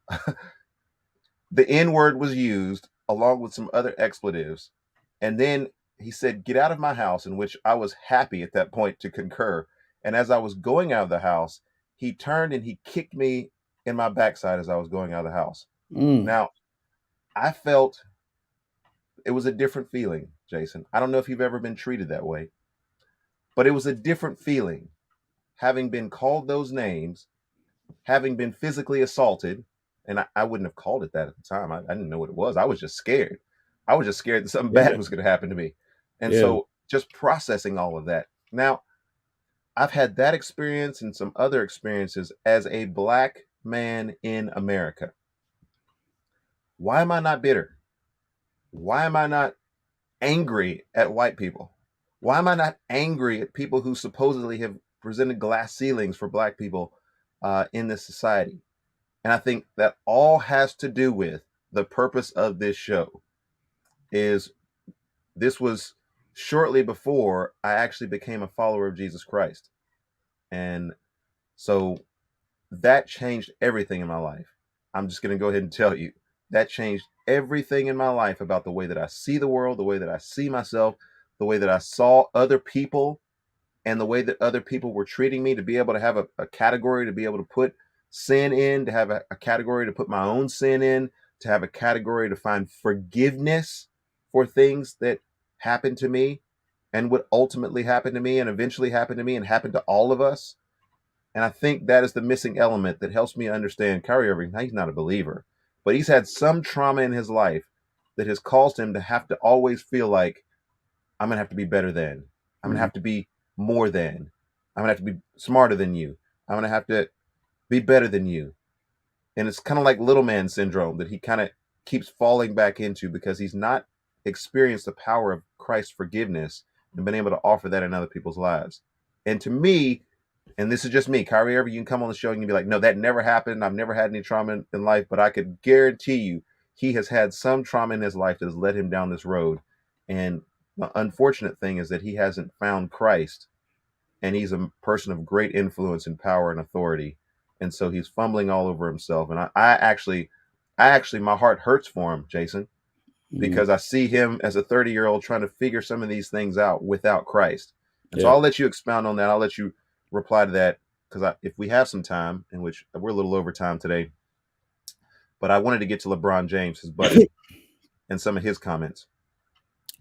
The N word was used along with some other expletives. And then he said, "Get out of my house," in which I was happy at that point to concur. And as I was going out of the house, he turned and he kicked me in my backside as I was going out of the house. mm, Now, I felt it was a different feeling, Jason. I don't know if you've ever been treated that way, but it was a different feeling. Having been called those names, having been physically assaulted, and I wouldn't have called it that at the time. I didn't know what it was. I was just scared. I was just scared that something yeah, bad was going to happen to me. And yeah, so just processing all of that. Now, I've had that experience and some other experiences as a black man in America. Why am I not bitter? Why am I not angry at white people? Why am I not angry at people who supposedly have presented glass ceilings for black people in this society? And I think that all has to do with the purpose of this show. Is this was shortly before I actually became a follower of Jesus Christ. And so that changed everything in my life. I'm just going to go ahead and tell you that changed everything in my life about the way that I see the world, the way that I see myself, the way that I saw other people, and the way that other people were treating me, to be able to have a category to be able to put sin in, to have a category to put my own sin in, to have a category to find forgiveness for things that happened to me and would ultimately happen to me and eventually happen to me and happen to all of us. And I think that is the missing element that helps me understand Kyrie Irving. He's not a believer, but he's had some trauma in his life that has caused him to have to always feel like, I'm going to have to be better than. I'm going to have to be more than. I'm going to have to be smarter than you. I'm going to have to be better than you. And it's kind of like little man syndrome that he kind of keeps falling back into because he's not experienced the power of Christ's forgiveness and been able to offer that in other people's lives. And to me, and this is just me, Kyrie Irving, you can come on the show and you can be like, no, that never happened. I've never had any trauma in life, but I could guarantee you he has had some trauma in his life that has led him down this road. And the unfortunate thing is that he hasn't found Christ, and he's a person of great influence and power and authority. And so he's fumbling all over himself. And I actually, my heart hurts for him, Jason, because I see him as a 30-year-old trying to figure some of these things out without Christ. And so I'll let you expound on that. I'll let you reply to that, because if we have some time, in which we're a little over time today, but I wanted to get to LeBron James, his buddy, and some of his comments.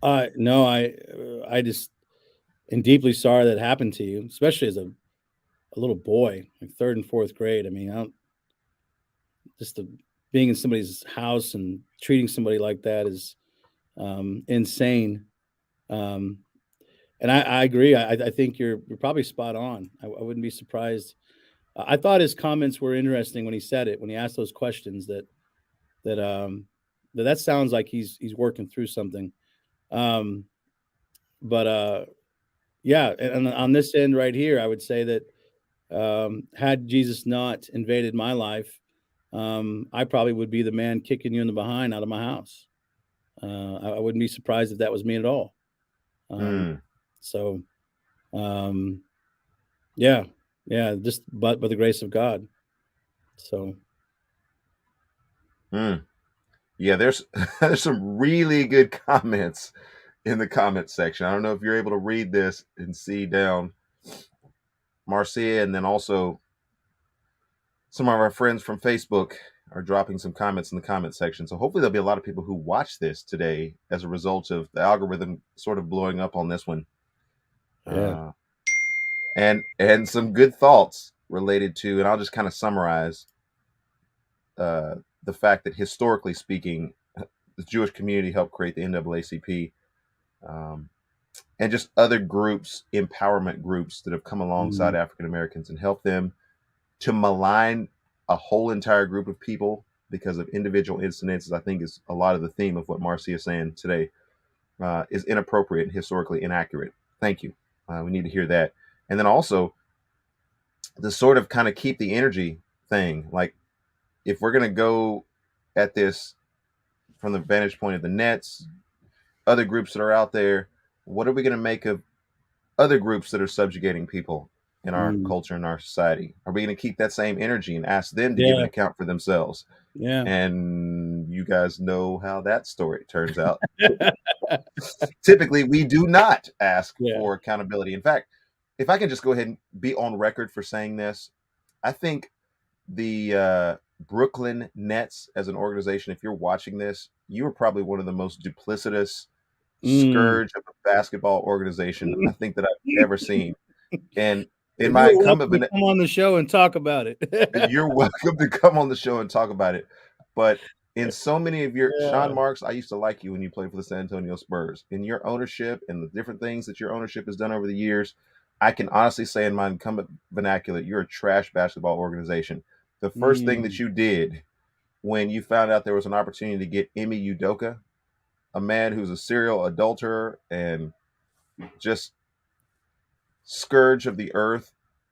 No, I just am deeply sorry that happened to you, especially as a little boy, like third and fourth grade. I mean, being in somebody's house and treating somebody like that is insane. And I agree. I think you're probably spot on. I wouldn't be surprised. I thought his comments were interesting when he said it, when he asked those questions. That sounds like he's working through something. But yeah, and on this end right here, I would say that had Jesus not invaded my life, I probably would be the man kicking you in the behind out of my house. I wouldn't be surprised if that was me at all. So, yeah, just but by the grace of God. So, yeah, there's some really good comments in the comment section. I don't know if you're able to read this and see down, Marcia, and then also some of our friends from Facebook are dropping some comments in the comment section. So hopefully there'll be a lot of people who watch this today as a result of the algorithm sort of blowing up on this one. yeah. And some good thoughts related to, and I'll just kind of summarize the fact that historically speaking, the Jewish community helped create the NAACP, and just other groups, empowerment groups that have come alongside African Americans and helped them to malign a whole entire group of people because of individual incidences. I think is a lot of the theme of what Marcia is saying today, is inappropriate and historically inaccurate. Thank you. We need to hear that. And then also the sort of kind of keep the energy thing. Like, if we're going to go at this from the vantage point of the Nets, other groups that are out there, what are we going to make of other groups that are subjugating people in our culture and our society? Are we going to keep that same energy and ask them to give an account for themselves? Yeah. And you guys know how that story turns out. Typically, we do not ask for accountability. In fact, if I can just go ahead and be on record for saying this, I think the Brooklyn Nets as an organization, if you're watching this, you are probably one of the most duplicitous scourge of a basketball organization I think that I've ever seen. And in my incumbent, come on the show and talk about it. You're welcome to come on the show and talk about it. But in so many of your Sean Marks, I used to like you when you played for the San Antonio Spurs. In your ownership and the different things that your ownership has done over the years, I can honestly say in my incumbent vernacular, you're a trash basketball organization. The first thing that you did when you found out there was an opportunity to get Emi Udoka, a man who's a serial adulterer and just scourge of the earth,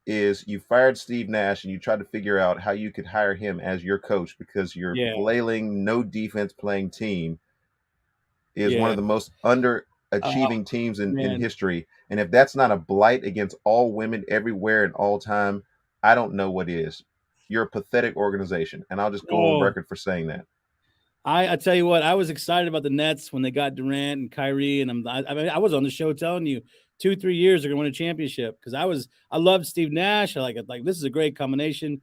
is you fired Steve Nash and you tried to figure out how you could hire him as your coach because your Yeah. flailing, no defense playing team is one Yeah. of the most underachieving teams in man. history. And if that's not a blight against all women everywhere and all time, I don't know what is. You're a pathetic organization. And I'll just go on Oh. record for saying that. I tell you what, I was excited about the Nets when they got Durant and Kyrie, and I was on the show telling you 2-3 years they're gonna win a championship because I loved Steve Nash. I like this is a great combination.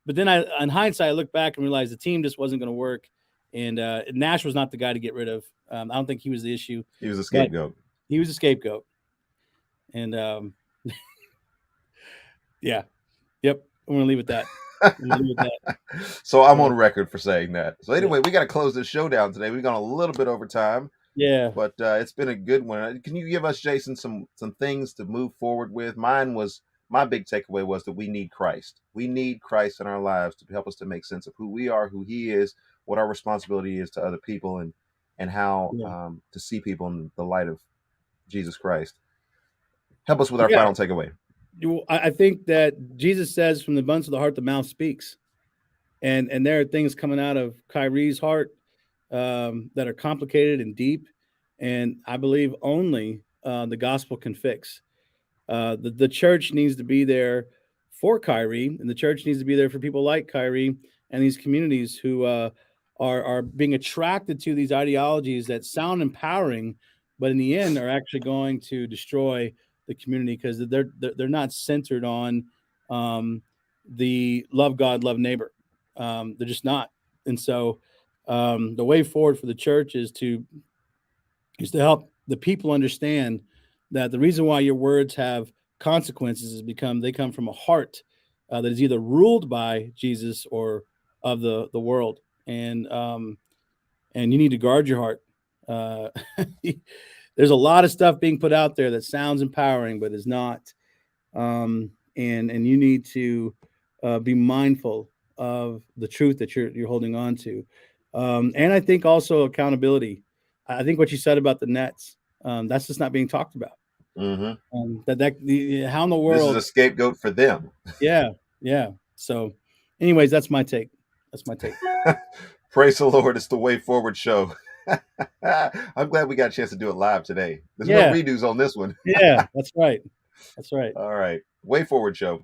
But then in hindsight, I look back and realized the team just wasn't going to work, and Nash was not the guy to get rid of. I don't think he was the issue. He was a scapegoat. He was a scapegoat, and yeah, yep. I'm going to leave it at that. So I'm on record for saying that. So anyway, we got to close this show down today. We've gone a little bit over time. Yeah. But it's been a good one. Can you give us, Jason, some things to move forward with? My big takeaway was that we need Christ. We need Christ in our lives to help us to make sense of who we are, who he is, what our responsibility is to other people, and how to see people in the light of Jesus Christ. Help us with our final takeaway. I think that Jesus says from the abundance of the heart, the mouth speaks. And there are things coming out of Kyrie's heart that are complicated and deep. And I believe only the gospel can fix. The church needs to be there for Kyrie, and the church needs to be there for people like Kyrie and these communities who are being attracted to these ideologies that sound empowering, but in the end are actually going to destroy the community because they're not centered on the love God, love neighbor. They're just not. And so the way forward for the church is to help the people understand that the reason why your words have consequences is because they come from a heart that is either ruled by Jesus or of the world. And you need to guard your heart. There's a lot of stuff being put out there that sounds empowering, but is not. And you need to be mindful of the truth that you're holding on to. And I think also accountability. I think what you said about the Nets, that's just not being talked about. Mm-hmm. How in the world? This is a scapegoat for them. Yeah. So, anyways, that's my take. Praise the Lord. It's the Way Forward show. I'm glad we got a chance to do it live today. There's no redos on this one. Yeah, that's right. All right. Way Forward show.